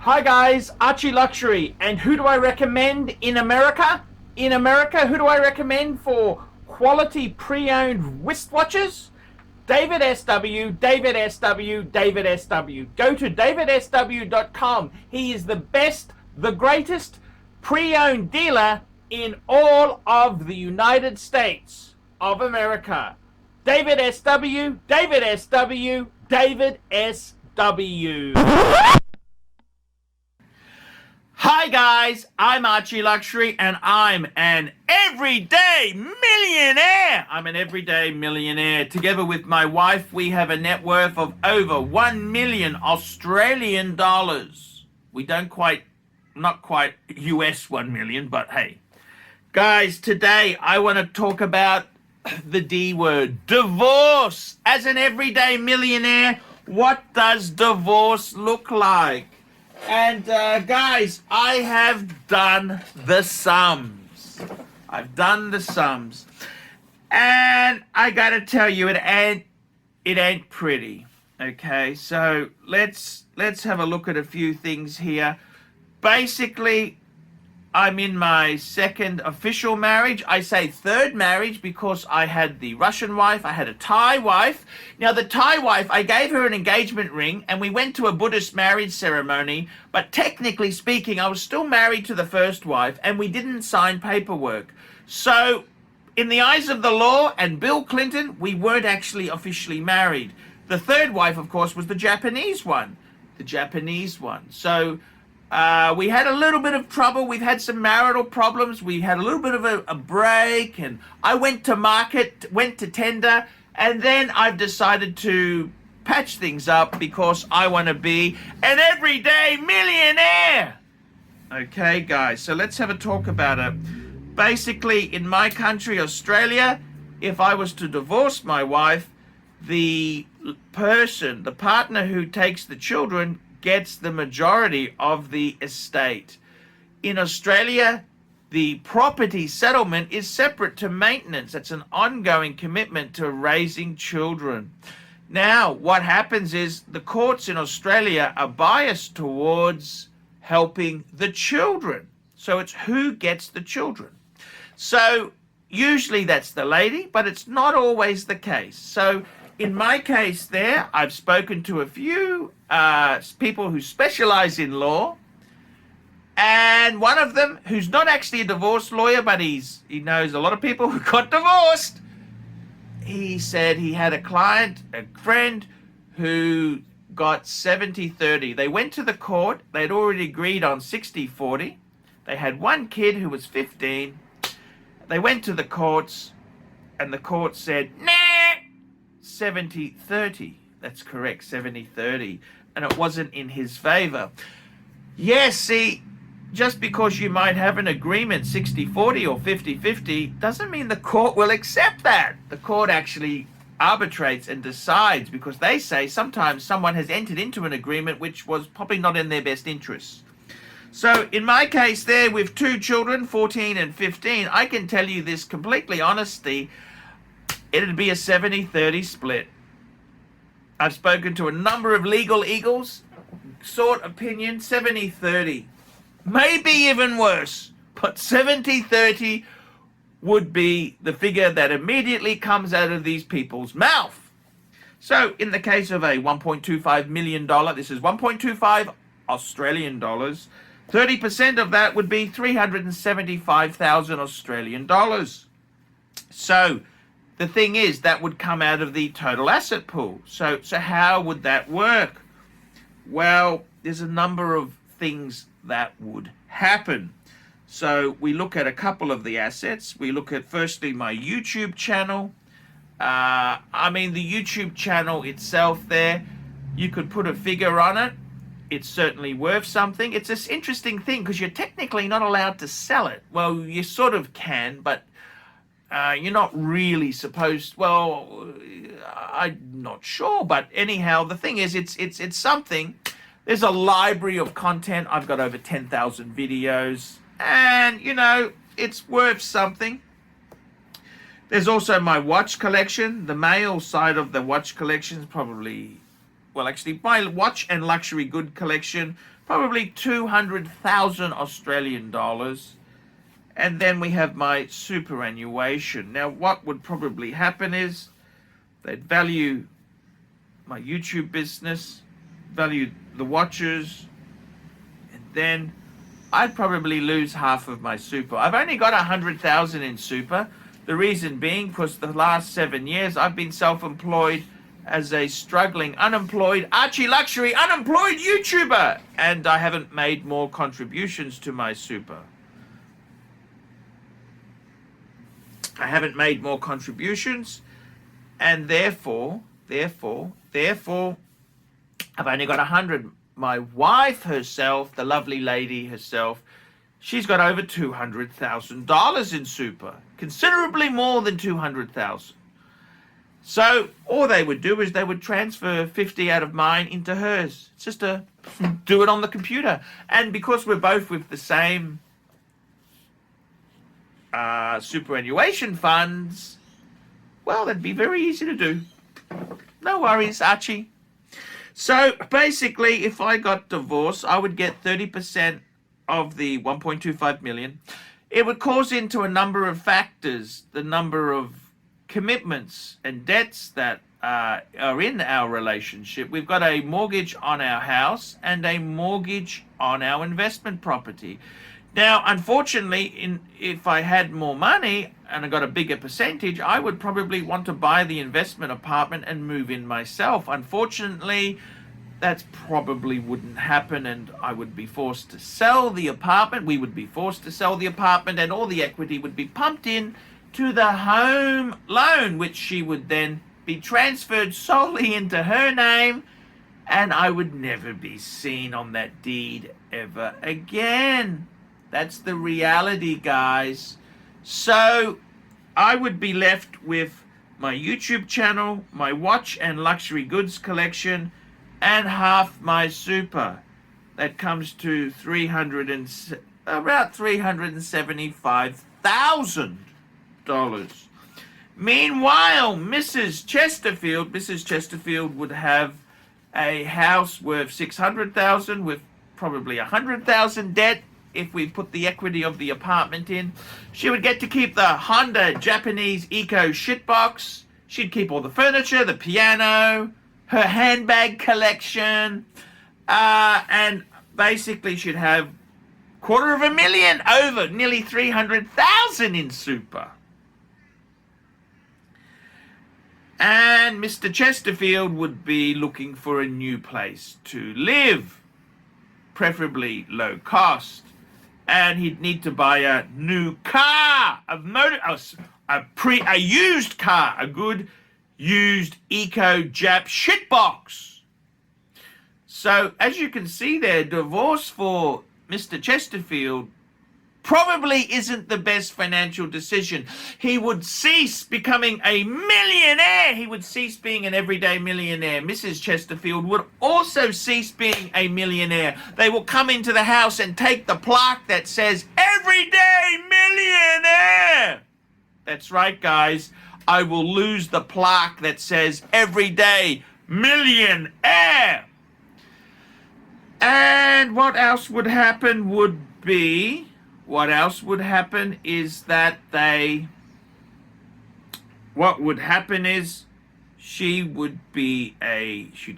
Hi guys, ArchieLuxury, and who do I recommend in America? In America, who do I recommend for quality pre-owned wristwatches? David SW, David SW, David SW. Go to davidsw.com. He is the best, the greatest pre-owned dealer in all of the United States of America. David SW, David SW, David SW. Hi guys, I'm ArchieLuxury and I'm an everyday millionaire. I'm an everyday millionaire. Together with my wife, we have a net worth of over 1 million Australian dollars. We don't quite, not quite US 1 million, but hey. Guys, today I want to talk about the D word, divorce. As an everyday millionaire, what does divorce look like? And guys, I have done the sums. I've done the sums. And I gotta tell you, it ain't pretty. Okay, so let's have a look at a few things here. Basically, I'm in my second official marriage. I say third marriage because I had the Russian wife, I had a Thai wife. Now the Thai wife, I gave her an engagement ring and we went to a Buddhist marriage ceremony, but technically speaking, I was still married to the first wife and we didn't sign paperwork. So in the eyes of the law and Bill Clinton, we weren't actually officially married. The third wife, of course, was the Japanese one. So we had a little bit of trouble. We've had some marital problems. We had a little bit of a break, and I went to market, went to tender, and then I've decided to patch things up because I want to be an everyday millionaire. Okay, guys, so let's have a talk about it. Basically, in my country, Australia, if I was to divorce my wife, the partner who takes the children gets the majority of the estate. In Australia, the property settlement is separate to maintenance. It's an ongoing commitment to raising children. Now, what happens is the courts in Australia are biased towards helping the children. So it's who gets the children. So usually that's the lady, but it's not always the case. So in my case there, I've spoken to a few people who specialize in law, and one of them, who's not actually a divorce lawyer, but he knows a lot of people who got divorced, he said he had a friend who got 70-30. They went to the court. They'd already agreed on 60-40. They had one kid who was 15. They went to the courts, and the court said, nah, 70-30. That's correct, 70-30. And it wasn't in his favor. Yes, see, just because you might have an agreement 60-40 or 50-50 doesn't mean the court will accept that. The court actually arbitrates and decides because they say sometimes someone has entered into an agreement which was probably not in their best interests. So in my case there, with two children, 14 and 15, I can tell you this completely honestly, it'd be a 70-30 split. I've spoken to a number of legal eagles, sought opinion, 70-30. Maybe even worse, but 70-30 would be the figure that immediately comes out of these people's mouth. So in the case of a $1.25 million, this is 1.25 Australian dollars, 30% of that would be 375,000 Australian dollars. So the thing is, that would come out of the total asset pool. So how would that work? Well, there's a number of things that would happen. So we look at a couple of the assets. We look at, firstly, my YouTube channel. The YouTube channel itself there, you could put a figure on it. It's certainly worth something. It's this interesting thing because you're technically not allowed to sell it. Well, you sort of can, but you're not really supposed, well, I'm not sure, but anyhow, the thing is, it's something. There's a library of content. I've got over 10,000 videos, and, it's worth something. There's also my watch collection. The male side of the watch collection is probably well, actually, my watch and luxury good collection, probably 200,000 Australian dollars. And then we have my superannuation. Now, what would probably happen is they'd value my YouTube business, value the watches, and then I'd probably lose half of my super. I've only got 100,000 in super. The reason being, because the last 7 years I've been self-employed as a struggling, unemployed, ArchieLuxury, unemployed YouTuber, and I haven't made more contributions to my super. I haven't made more contributions, and therefore, I've only got 100. My wife herself, the lovely lady herself, she's got over $200,000 in super, considerably more than 200,000. So all they would do is they would transfer 50 out of mine into hers. It's just to do it on the computer. And because we're both with the same superannuation funds, well, that'd be very easy to do. No worries, Archie. So basically, if I got divorced, I would get 30% of the 1.25 million. It would cause into a number of factors, the number of commitments and debts that are in our relationship. We've got a mortgage on our house and a mortgage on our investment property. Now, unfortunately, if I had more money and I got a bigger percentage, I would probably want to buy the investment apartment and move in myself. Unfortunately, that probably wouldn't happen, and I would be forced to sell the apartment. We would be forced to sell the apartment, and all the equity would be pumped in to the home loan, which she would then be transferred solely into her name, and I would never be seen on that deed ever again. That's the reality, guys. So I would be left with my YouTube channel, my watch and luxury goods collection, and half my super. That comes to about $375,000. Meanwhile, Mrs. Chesterfield would have a house worth $600,000 with probably $100,000 debt. If we put the equity of the apartment in, she would get to keep the Honda Japanese Eco shitbox. She'd keep all the furniture, the piano, her handbag collection, and basically she'd have $250,000 over, nearly 300,000 in super. And Mr. Chesterfield would be looking for a new place to live, preferably low cost. And he'd need to buy a new car, a used car, a good used Eco Jap shitbox. So as you can see there, divorce for Mr. Chesterfield probably isn't the best financial decision. He would cease becoming a millionaire. He would cease being an everyday millionaire. Mrs. Chesterfield would also cease being a millionaire. They will come into the house and take the plaque that says Everyday Millionaire. That's right, guys. I will lose the plaque that says Everyday Millionaire. And what else would happen is that she'd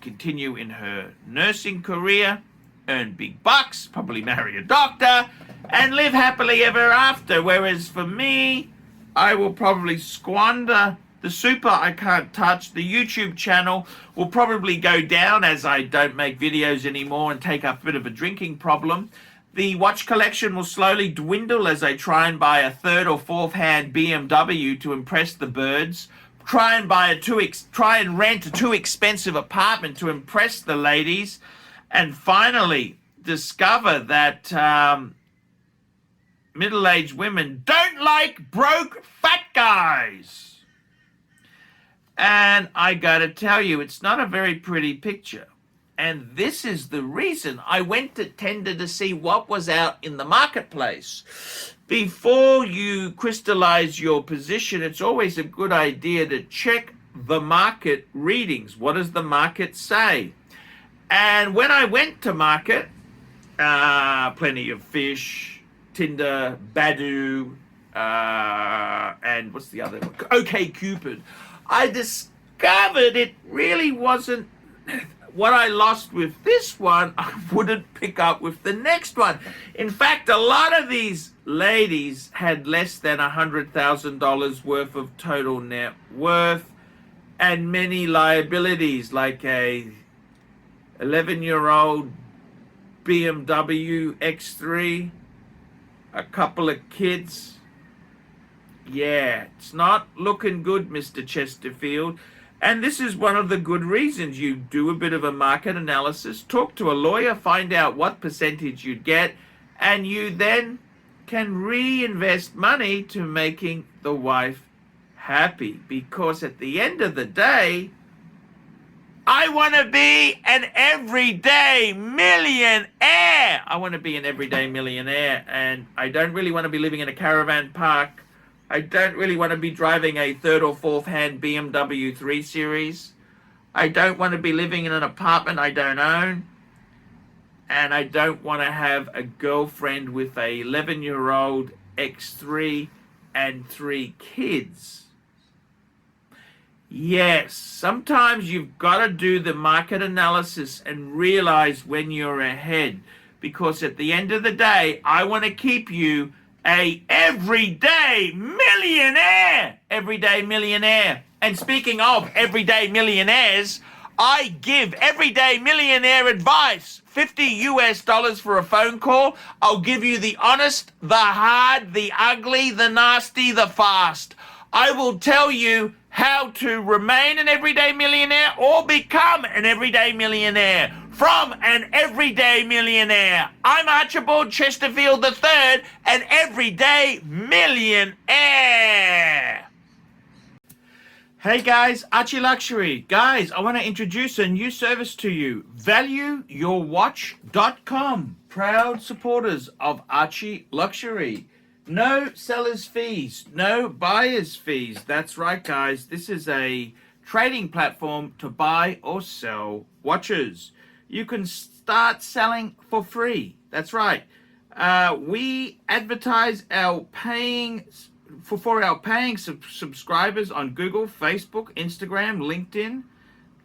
continue in her nursing career, earn big bucks, probably marry a doctor, and live happily ever after. Whereas for me, I will probably squander the super I can't touch. The YouTube channel will probably go down as I don't make videos anymore and take up a bit of a drinking problem. The watch collection will slowly dwindle as I try and buy a third or fourth hand BMW to impress the birds. Try and rent a too expensive apartment to impress the ladies, and finally discover that middle-aged women don't like broke fat guys. And I gotta tell you, it's not a very pretty picture. And this is the reason I went to tender to see what was out in the marketplace. Before you crystallize your position, it's always a good idea to check the market readings. What does the market say? And when I went to market, Plenty of Fish, Tinder, Badoo, and what's the other one? OK Cupid. I discovered it really wasn't what I lost with this one, I wouldn't pick up with the next one. In fact, a lot of these ladies had less than $100,000 worth of total net worth and many liabilities, like a 11-year-old BMW X3, a couple of kids. Yeah, it's not looking good, Mr. Chesterfield. And this is one of the good reasons. You do a bit of a market analysis, talk to a lawyer, find out what percentage you'd get, and you then can reinvest money to making the wife happy. Because at the end of the day, I want to be an everyday millionaire. I want to be an everyday millionaire, and I don't really want to be living in a caravan park. I don't really want to be driving a third or fourth hand BMW 3 Series. I don't want to be living in an apartment I don't own. And I don't want to have a girlfriend with a 11-year-old X3 and 3 kids. Yes, sometimes you've got to do the market analysis and realize when you're ahead. Because at the end of the day, I want to keep you a everyday millionaire. Everyday millionaire. And speaking of everyday millionaires, I give everyday millionaire advice. $50 for a phone call. I'll give you the honest, the hard, the ugly, the nasty, the fast. I will tell you how to remain an everyday millionaire or become an everyday millionaire from an everyday millionaire. I'm Archibald Chesterfield III, an everyday millionaire. Hey guys, ArchieLuxury. Guys, I want to introduce a new service to you. ValueYourWatch.com. Proud supporters of ArchieLuxury. No seller's fees, no buyer's fees. That's right, guys. This is a trading platform to buy or sell watches. You can start selling for free. That's right. We advertise our paying for our paying subscribers on Google, Facebook, Instagram, LinkedIn.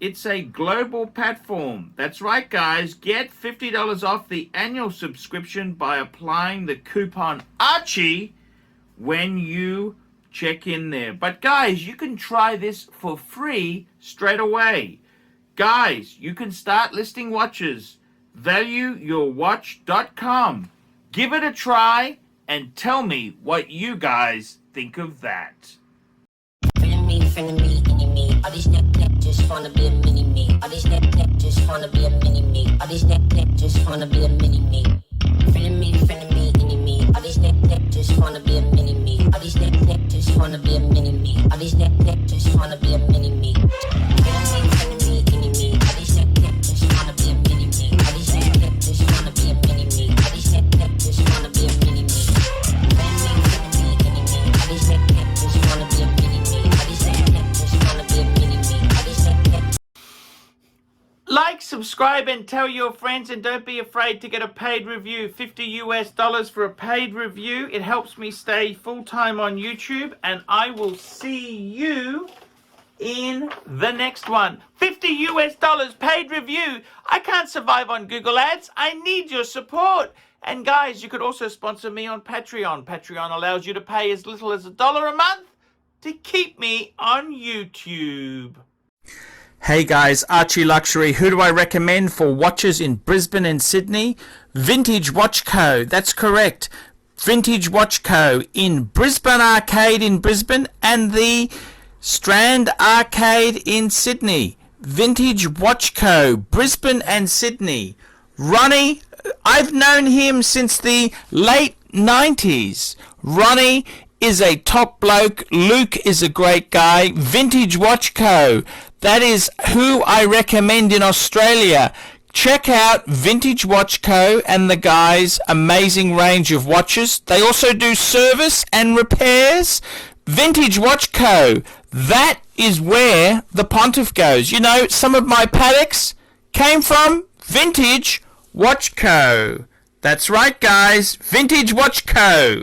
It's a global platform. That's right, guys. Get $50 off the annual subscription by applying the coupon Archie when you check in there. But guys, you can try this for free straight away. Guys, you can start listing watches. ValueYourWatch.com. Give it a try and tell me what you guys think of that. All these neck just wanna be a mini me. All these neck just wanna be a mini me. All these neck just wanna be a mini me. Feeling me, any me. All these neck just wanna be a mini me. All these neck just wanna be a mini me. All these neck just wanna be a mini me. Feeling me, any me. All these neck just wanna be a mini me. All these neck just wanna be a mini me. All these neck just wanna be a mini me. Feeling me, any me. All these neck just wanna be a mini me. All these neck just wanna be a mini me. All these neck. Like, subscribe, and tell your friends, and don't be afraid to get a paid review. $50 for a paid review. It helps me stay full-time on YouTube, and I will see you in the next one. $50 paid review. I can't survive on Google Ads. I need your support. And guys, you could also sponsor me on Patreon. Patreon allows you to pay as little as $1 a month to keep me on YouTube. Hey guys, ArchieLuxury. Who do I recommend for watches in Brisbane and Sydney? Vintage Watch Co. That's correct. Vintage Watch Co. in Brisbane Arcade in Brisbane and the Strand Arcade in Sydney. Vintage Watch Co. Brisbane and Sydney. Ronnie, I've known him since the late 90s. Ronnie is a top bloke. Luke is a great guy. Vintage Watch Co. That is who I recommend in Australia. Check out Vintage Watch Co. and the guys' amazing range of watches. They also do service and repairs. Vintage Watch Co. That is where the pontiff goes. You know, some of my Pateks came from Vintage Watch Co. That's right, guys, Vintage Watch Co.